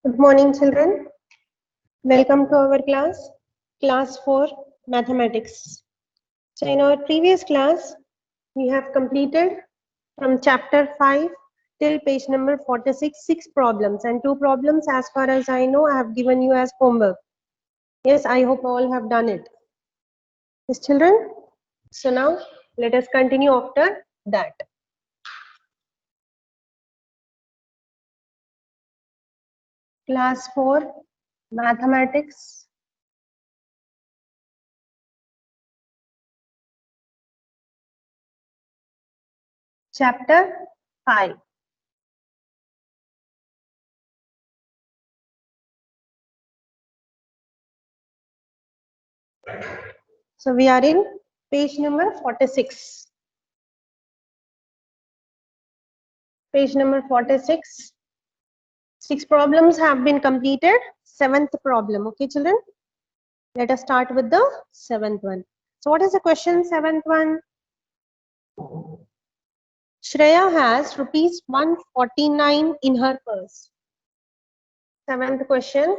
Good morning, children. Welcome to our class 4 mathematics. So in our previous class, we have completed from chapter 5 till page number 46, 6 problems and 2 problems as far as I know I have given you as homework. Yes, I hope all have done it. Yes, children. So now let us continue after that. Class 4 mathematics. Chapter 5. So we are in page number 46. Page number 46. 6 problems have been completed. 7th problem. Okay, children? Let us start with the 7th one. So what is the question, 7th one? Shreya has rupees 149 in her purse. 7th question.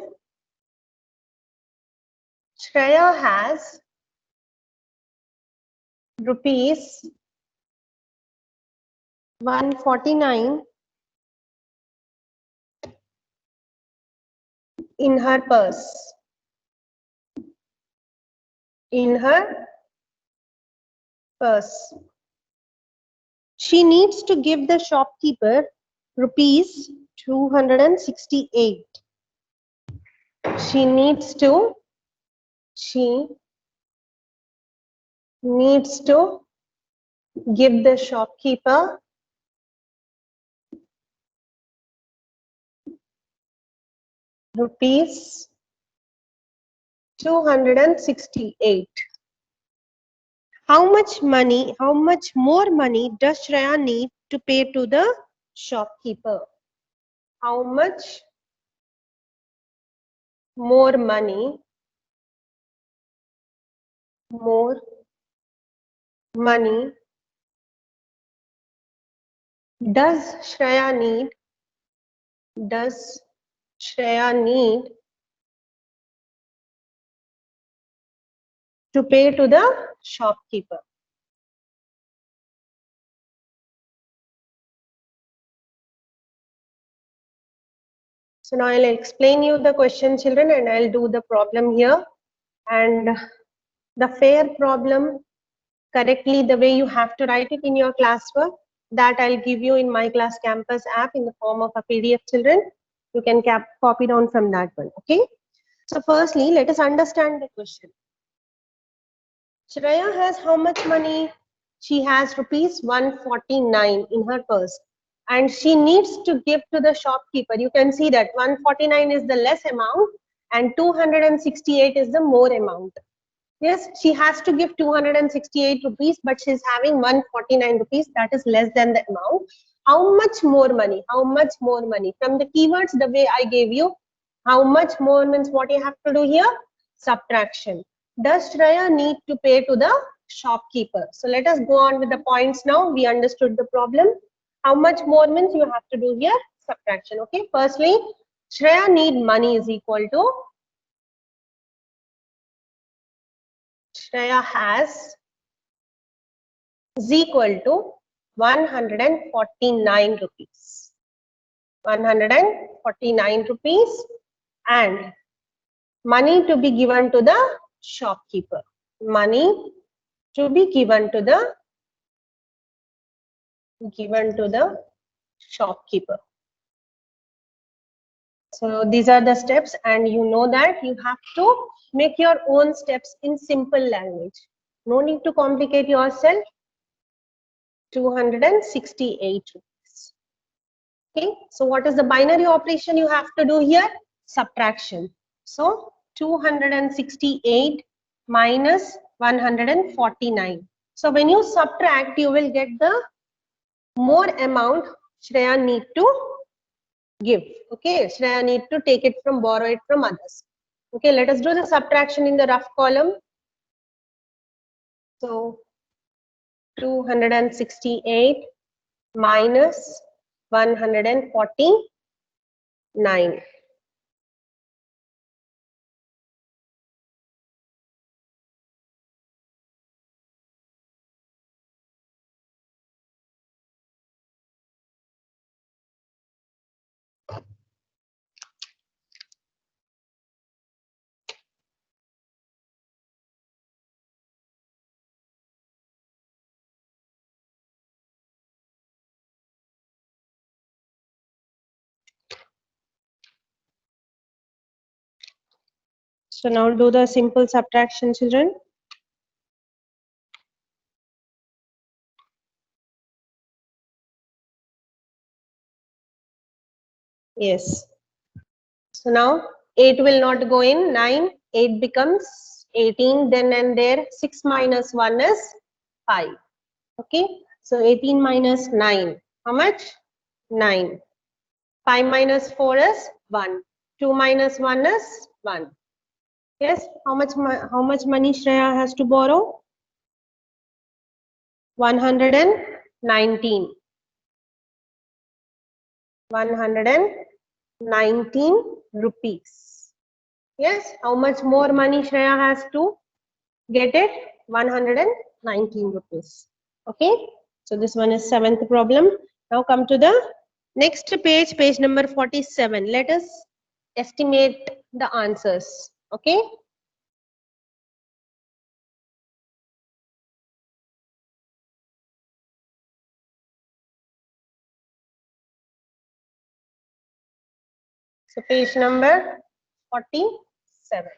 Shreya has rupees 149 in her purse. In her purse. She needs to give the shopkeeper rupees 268. She needs to give the shopkeeper rupees 268. How much more money does Shreya need to pay to the shopkeeper? How much more money does Shreya need to pay to the shopkeeper? So now I'll explain you the question, children, and I'll do the problem here. And the fair problem correctly, the way you have to write it in your classwork, that I'll give you in My Class Campus app in the form of a PDF, children. You can copy down from that one, okay? So firstly, let us understand the question. Shreya has how much money? She has rupees 149 in her purse. And she needs to give to the shopkeeper. You can see that 149 is the less amount and 268 is the more amount. Yes, she has to give 268 rupees, but she's having 149 rupees. That is less than the amount. How much more money? How much more money? From the keywords, the way I gave you, how much more means what you have to do here? Subtraction. Does Shreya need to pay to the shopkeeper? So let us go on with the points now. We understood the problem. How much more means you have to do here? Subtraction. Okay. Firstly, Shreya need money is equal to Shreya has is equal to 149 rupees. 149 rupees and money to be given to the shopkeeper. Money to be given to the shopkeeper. So these are the steps, and you know that you have to make your own steps in simple language. No need to complicate yourself. 268 rupees. Okay, so what is the binary operation you have to do here? Subtraction. So 268 minus 149. So when you subtract, you will get the more amount Shreya need to give. Okay, Shreya need to take it from, borrow it from others. Okay, let us do the subtraction in the rough column. So 268 minus 149. So now do the simple subtraction, children. Yes. So now 8 will not go in, 9, 8 becomes 18, then and there 6 minus 1 is 5. Okay, so 18 minus 9, how much? 9. 5 minus 4 is 1. 2 minus 1 is 1. Yes, how much money Shreya has to borrow? 119. 119 rupees. Yes, how much more money Shreya has to get it? 119 rupees. Okay, so this one is 7th problem. Now come to the next page, page number 47. Let us estimate the answers. Okay. So page number 47.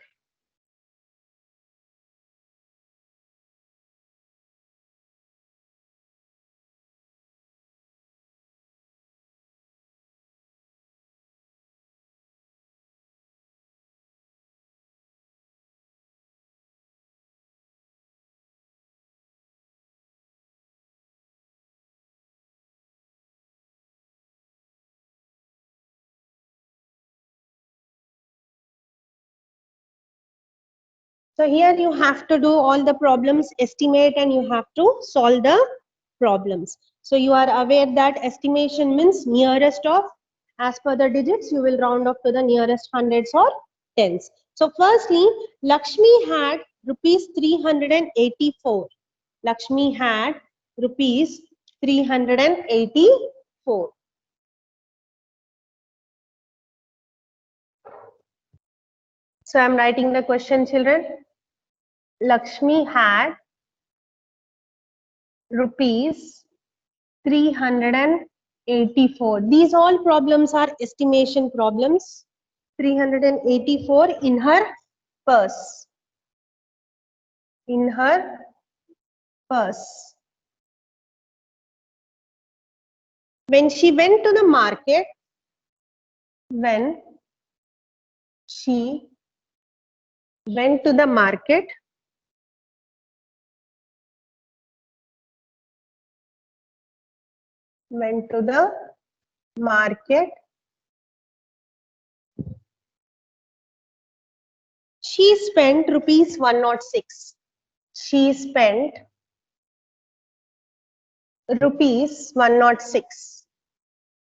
So here you have to do all the problems, estimate, and you have to solve the problems. So you are aware that estimation means nearest of, as per the digits, you will round off to the nearest hundreds or tens. So firstly, Lakshmi had rupees 384. Lakshmi had rupees 384. So I'm writing the question, children. Lakshmi had rupees 384. These all problems are estimation problems. 384 in her purse. In her purse. When she went to the market, when she went to the market, went to the market, she spent rupees 106. She spent rupees 106.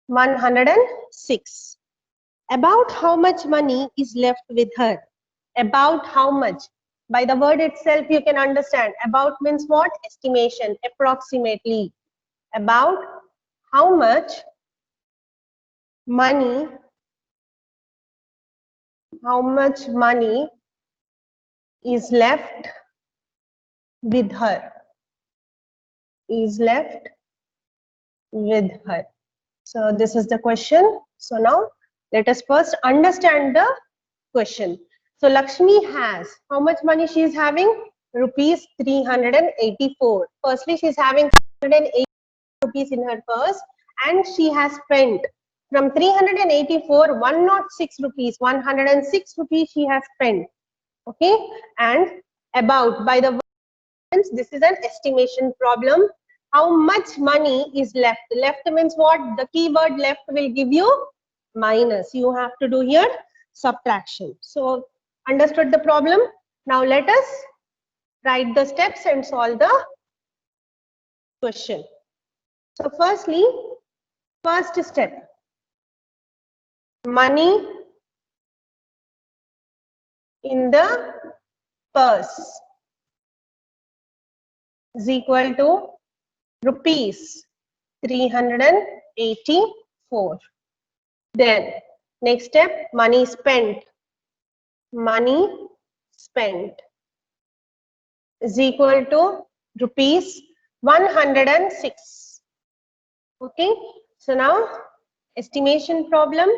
106. About how much money is left with her? About how much? By the word itself, you can understand. About means what? Estimation, approximately. About how much money, is left with her? Is left with her. So this is the question. So now let us first understand the question. So Lakshmi has, how much money she is having? Rupees 384. Firstly, she is having 380 rupees in her purse, and she has spent from 384 106 rupees. 106 rupees she has spent. Okay, and about, by the words, this is an estimation problem. How much money is left? Left means what? The keyword left will give you minus. You have to do here subtraction. So understood the problem? Now let us write the steps and solve the question. So firstly, first step, money in the purse is equal to rupees 384. Then next step, money spent. Money spent is equal to rupees 106. Okay, so now estimation problem.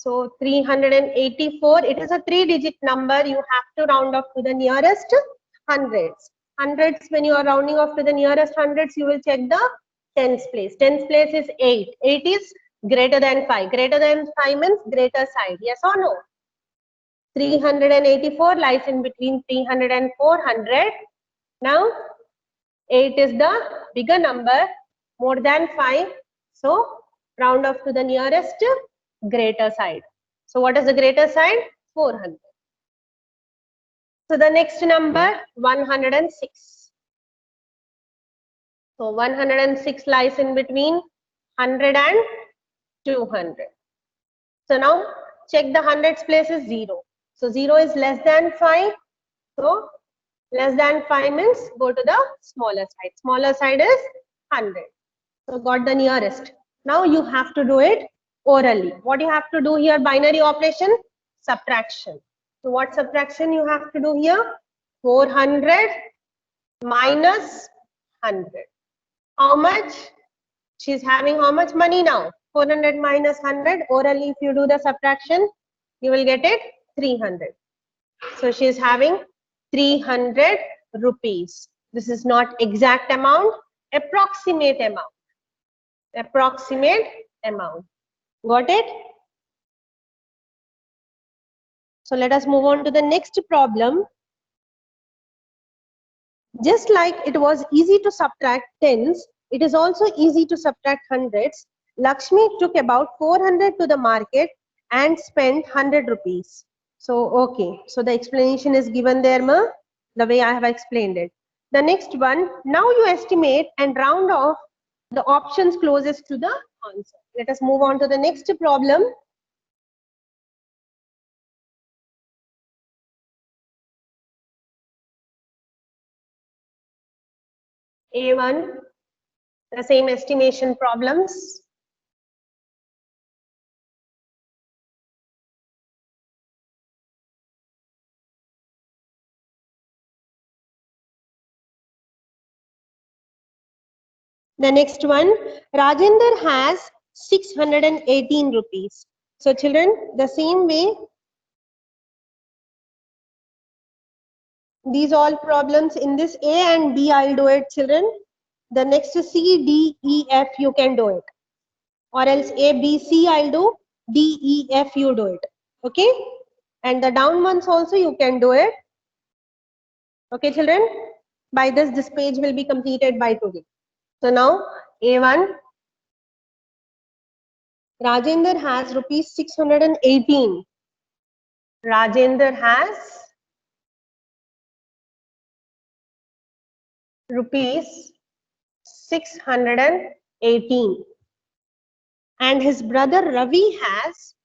So 384, it is a 3-digit number. You have to round off to the nearest hundreds. Hundreds, when you are rounding off to the nearest hundreds, you will check the tens place. Tens place is 8. 8 is greater than 5. Greater than 5 means greater side. Yes or no? 384 lies in between 300 and 400. Now, 8 is the bigger number, more than 5. So, round off to the nearest greater side. So, what is the greater side? 400. So, the next number, 106. So, 106 lies in between 100 and 200. So, now check the hundreds place is 0. So, 0 is less than 5. So, less than 5 means go to the smaller side. Smaller side is 100. So, got the nearest. Now, you have to do it orally. What you have to do here? Binary operation, subtraction. So, what subtraction you have to do here? 400 minus 100. How much? She's having how much money now? 400 minus 100. Orally, if you do the subtraction, you will get it 300. So, she is having 300 rupees. This is not exact amount, approximate amount. Approximate amount. Got it? So, let us move on to the next problem. Just like it was easy to subtract tens, it is also easy to subtract hundreds. Lakshmi took about 400 to the market and spent 100 rupees. So, okay. So, the explanation is given there, ma, the way I have explained it. The next one, now you estimate and round off the options closest to the answer. Let us move on to the next problem. A1, the same estimation problems. The next one, Rajender has 618 rupees. So children, the same way, these all problems in this A and B, I'll do it, children. The next C, D, E, F, you can do it. Or else A, B, C, I'll do. D, E, F, you do it. Okay? And the down ones also, you can do it. Okay, children? By this page will be completed by today. So now, A1, Rajender has rupees 618. Rajender has rupees 618. And his brother Ravi has,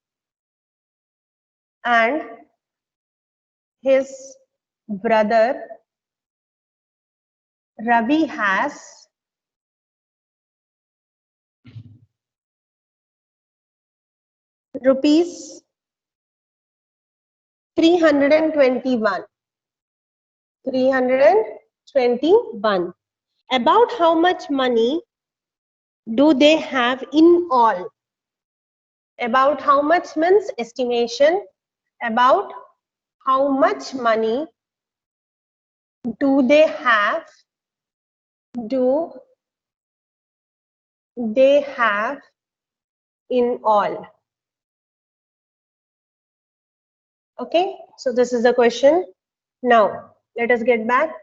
and his brother Ravi has rupees 321. 321. About how much money do they have in all? About how much means estimation. About how much money do they have? Do they have in all? Okay, so this is the question. Now, let us get back.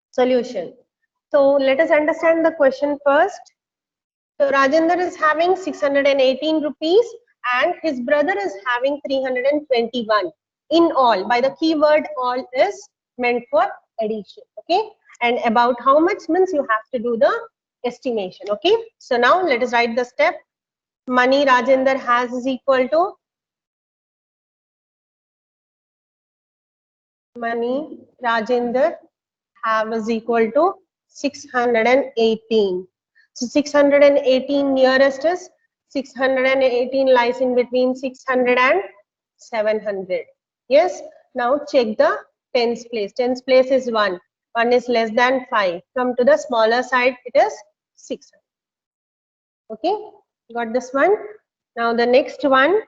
Solution. So, let us understand the question first. So, Rajender is having 618 rupees and his brother is having 321 in all. By the keyword all is meant for addition. Okay, and about how much means you have to do the estimation. Okay, so now let us write the step. Money Rajender has is equal to money Rajender have is equal to 618. So 618 nearest is 618 lies in between 600 and 700. Yes. Now check the tens place. Tens place is 1. 1 is less than 5. Come to the smaller side. It is 600. Okay, got this one. Now the next one.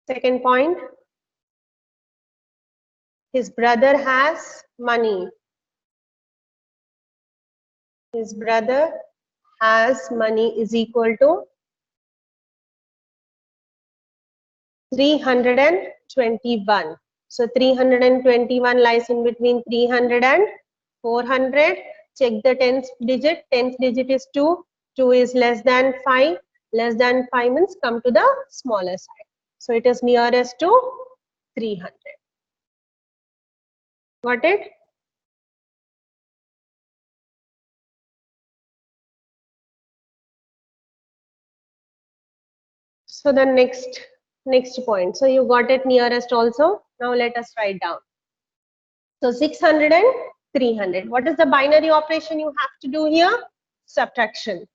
Second point. His brother has money. His brother has money is equal to 321. So 321 lies in between 300 and 400. Check the tenth digit. Tenth digit is 2. 2 is less than 5. Less than 5 means come to the smaller side. So it is nearest to 300. Got it? So the next point. So you got it nearest also. Now let us write down. So 600 and 300. What is the binary operation you have to do here? Subtraction,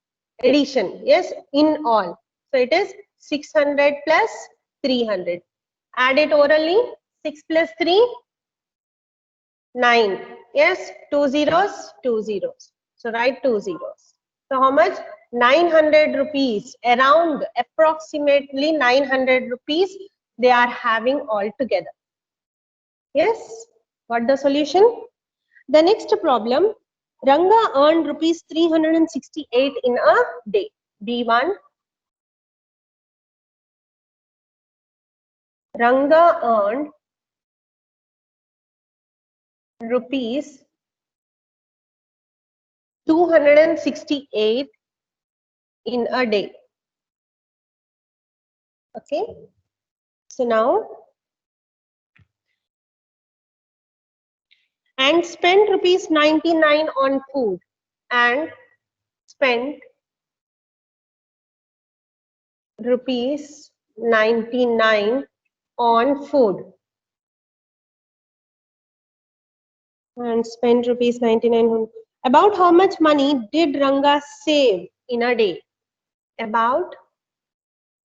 addition. Yes, in all. So it is 600 plus 300. Add it orally. 6 plus 3, 9. Yes, 2 zeros, 2 zeros. So write 2 zeros. So how much? 900 rupees. Around approximately 900 rupees they are having all together. Yes, got the solution? The next problem, Ranga earned rupees 368 in a day. B1, Ranga earned rupees 268 in a day. Okay, so now, and spent rupees 99 on food, and spent rupees 99 on food, and spent rupees 99 on. About how much money did Ranga save in a day? About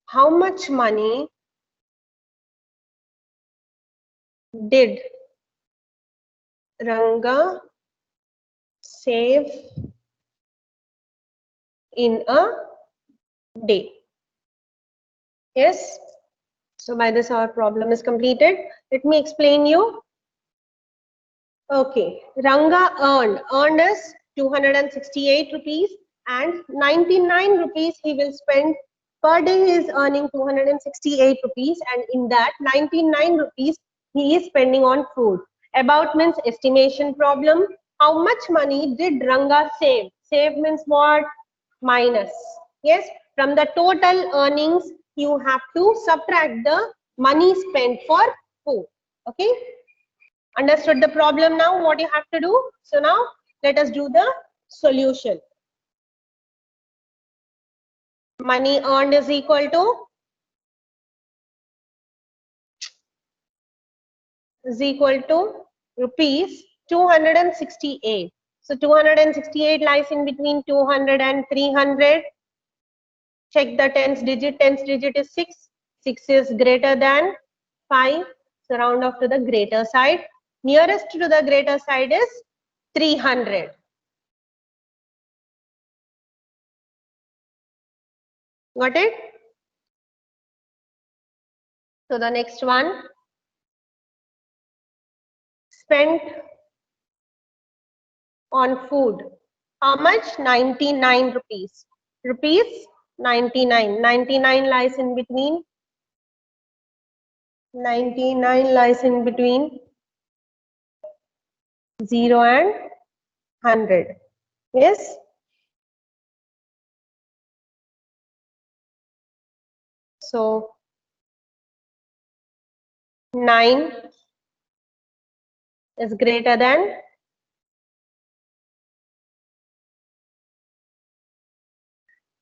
how much money did Ranga save in a day? Yes. So by this our problem is completed. Let me explain you. Okay. Ranga earned is 268 rupees and 99 rupees he will spend per day. He is earning 268 rupees and in that 99 rupees he is spending on food. About means estimation problem. How much money did Ranga save? Save means what? Minus. Yes, from the total earnings you have to subtract the money spent for food. Okay, understood the problem now, what you have to do? So now let us do the solution. Money earned is equal to rupees 268. So 268 lies in between 200 and 300. Check the tens digit. Tens digit is 6. 6 is greater than 5. So round off to the greater side. Nearest to the greater side is 300. Got it? So the next one, spent on food. How much? 99 rupees. Rupees 99. 99 lies in between. 99 lies in between 0 and 100. Yes? So 9 is greater than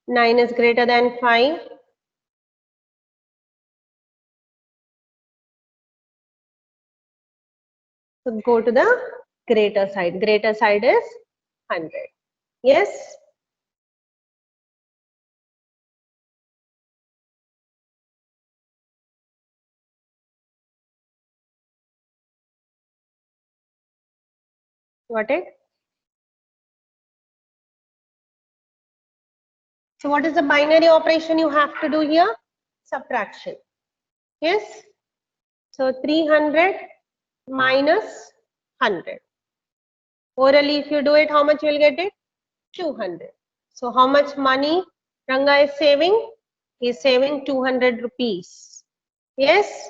9 is greater than 5. So go to the greater side. Greater side is 100. Yes? Got it? So what is the binary operation you have to do here? Subtraction. Yes. So 300 minus 100. Orally, if you do it, how much you will get it? 200. So how much money Ranga is saving? He is saving 200 rupees. Yes.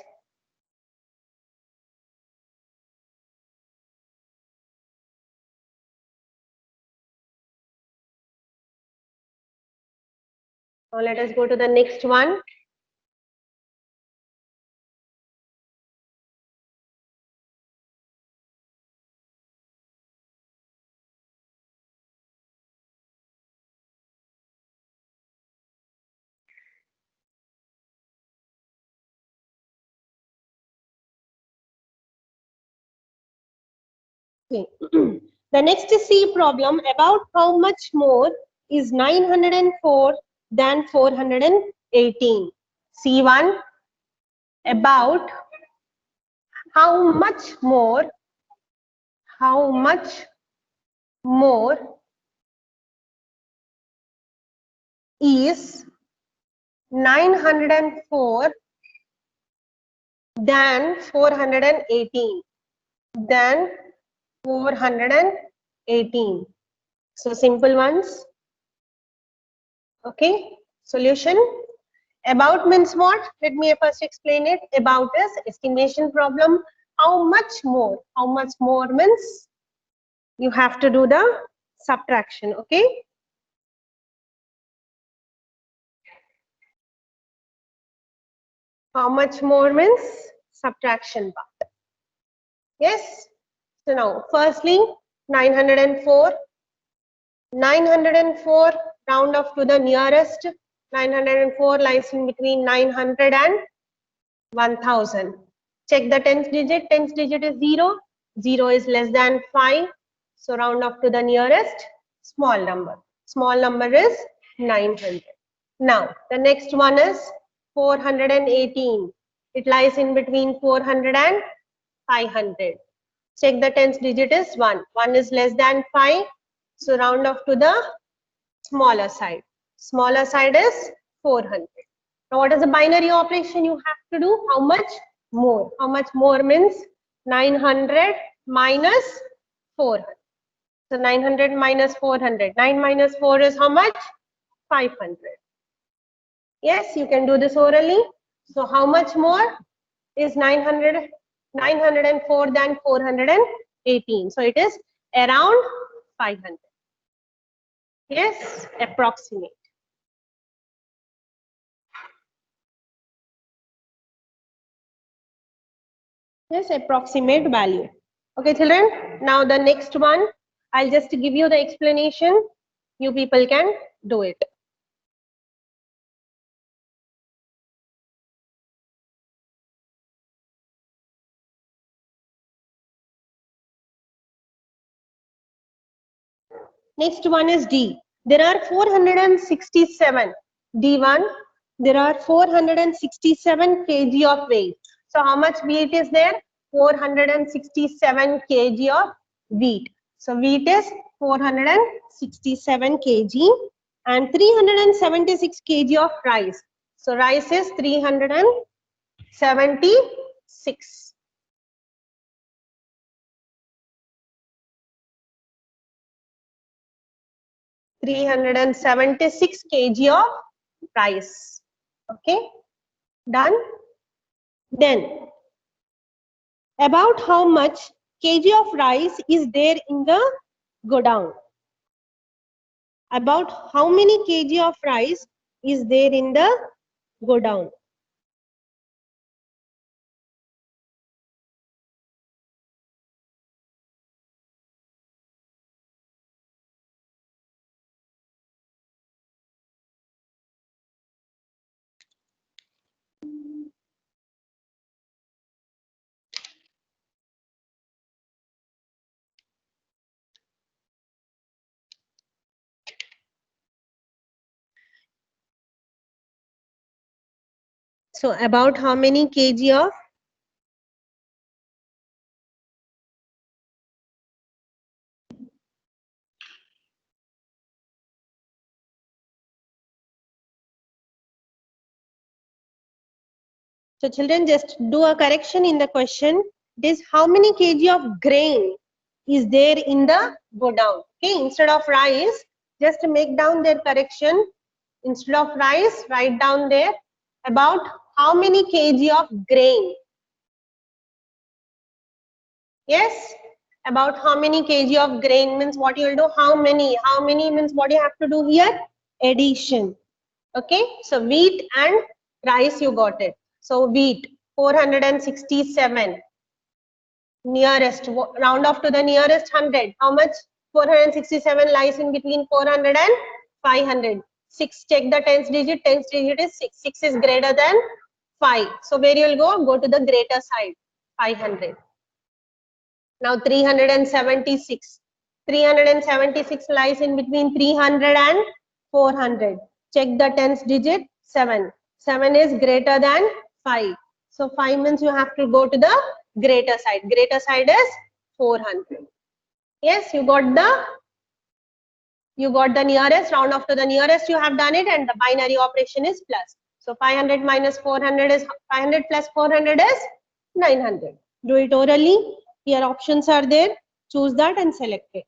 Now let us go to the next one. Okay. The next C problem, about how much more is 904 than 418. C1, about how much more is 904 than 418 than 418. So simple ones. Okay, solution. About means what? Let me first explain it. About is estimation problem. How much more? How much more means you have to do the subtraction. Okay. How much more means subtraction part. Yes. So now, firstly, 904. 904 round off to the nearest. 904 lies in between 900 and 1000. Check the tens digit. Tens digit is 0. 0 is less than 5. So round off to the nearest small number. Small number is 900. Now the next one is 418. It lies in between 400 and 500. Check the tens digit is 1. 1 is less than 5. So round off to the smaller side. Smaller side is 400. Now what is the binary operation you have to do? How much more? How much more means 900 minus 400. So 900 minus 400. 9 minus 4 is how much? 500. Yes, you can do this orally. So how much more is 904 than 418? So it is around 500. Yes, approximate. Yes, approximate value. Okay, children. Now the next one, I'll just give you the explanation. You people can do it. Next one is D. There are 467. D1, there are 467 kg of weight. So how much wheat is there? 467 kg of wheat. So wheat is 467 kg and 376 kg of rice. So rice is 376. 376 kg of rice. Okay, done. Then, about how much kg of rice is there in the godown? About how many kg of rice is there in the godown? So, about how many kg of So children, just do a correction in the question. It is how many kg of grain is there in the go down? Okay, instead of rice, just make down their correction. Instead of rice, write down there about how many kg of grain. Yes, about how many kg of grain means what you will do. How many means what you have to do here? Addition. Okay, so wheat and rice you got it. So wheat 467. Nearest, round off to the nearest 100. How much? 467 lies in between 400 and 500. 6, check the tens digit. Tens digit is 6. 6 is greater than 5. So where you will go? Go to the greater side, 500. Now 376. 376 lies in between 300 and 400. Check the tens digit, 7. 7 is greater than 5. So 5 means you have to go to the greater side. Greater side is 400. Yes, you got the nearest, round off to the nearest, you have done it, and the binary operation is plus. So 500 minus 400 is 500 plus 400 is 900. Do it orally. Here options are there. Choose that and select it.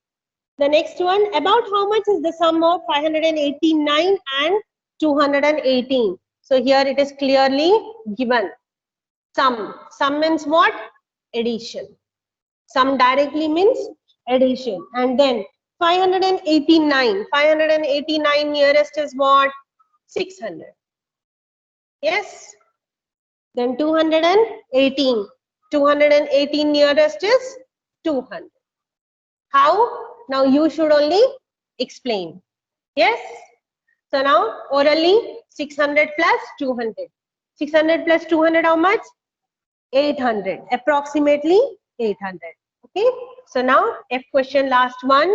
The next one, about how much is the sum of 589 and 218? So here it is clearly given. Sum. Sum means what? Addition. Sum directly means addition. And then 589. 589 nearest is what? 600. Yes. Then 218. 218 nearest is 200. How? Now you should only explain. Yes. So now orally 600 plus 200. 600 plus 200 how much? 800. Approximately 800. Okay. So now F question, last one.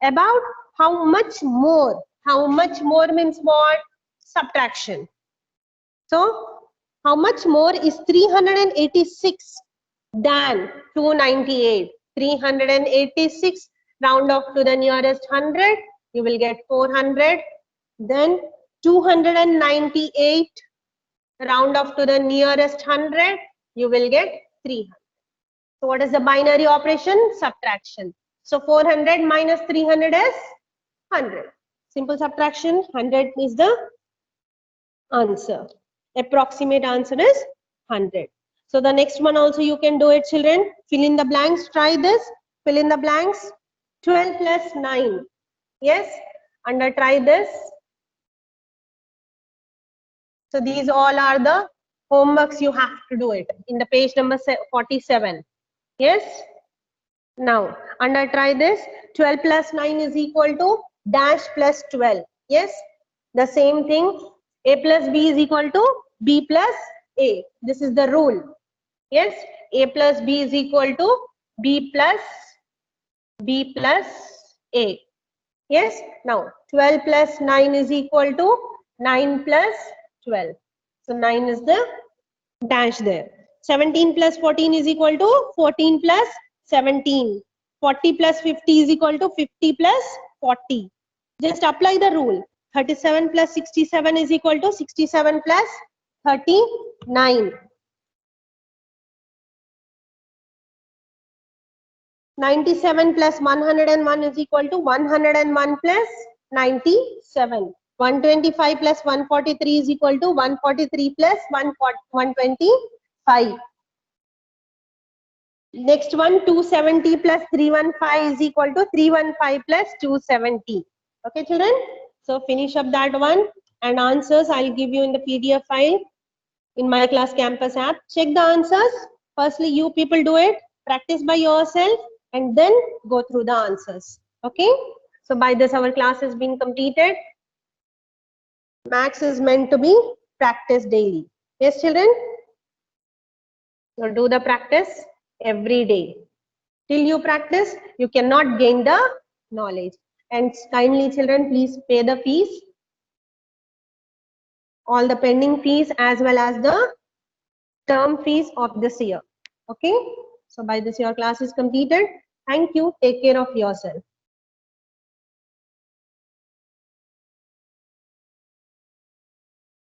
About how much more? How much more means what? Subtraction. So how much more is 386 than 298? 386, round off to the nearest 100, you will get 400. Then 298, round off to the nearest 100, you will get 300. So what is the binary operation? Subtraction. So 400 minus 300 is 100. Simple subtraction, 100 is the answer. Approximate answer is 100. So the next one also you can do it, children. Fill in the blanks. Try this. Fill in the blanks. 12 plus 9. Yes. Under try this. So these all are the homeworks you have to do it in the page number 47. Yes. Now under try this. 12 plus 9 is equal to dash plus 12. Yes. The same thing. A plus B is equal to B plus A. This is the rule. Yes, A plus B is equal to B plus A. Yes, now 12 plus 9 is equal to 9 plus 12. So 9 is the dash there. 17 plus 14 is equal to 14 plus 17. 40 plus 50 is equal to 50 plus 40. Just apply the rule. 37 plus 67 is equal to 67 plus 39. 97 plus 101 is equal to 101 plus 97. 125 plus 143 is equal to 143 plus 125. Next one, 270 plus 315 is equal to 315 plus 270. Okay, children? So finish up that one, and answers I'll give you in the PDF file in My Class Campus app. Check the answers. Firstly, you people do it, practice by yourself, and then go through the answers. Okay? So by this our class has been completed. Maths is meant to be practiced daily. Yes, children? So do the practice every day. Till you practice, you cannot gain the knowledge. And kindly, children, please pay the fees, all the pending fees as well as the term fees of this year. Okay? So by this your class is completed. Thank you. Take care of yourself.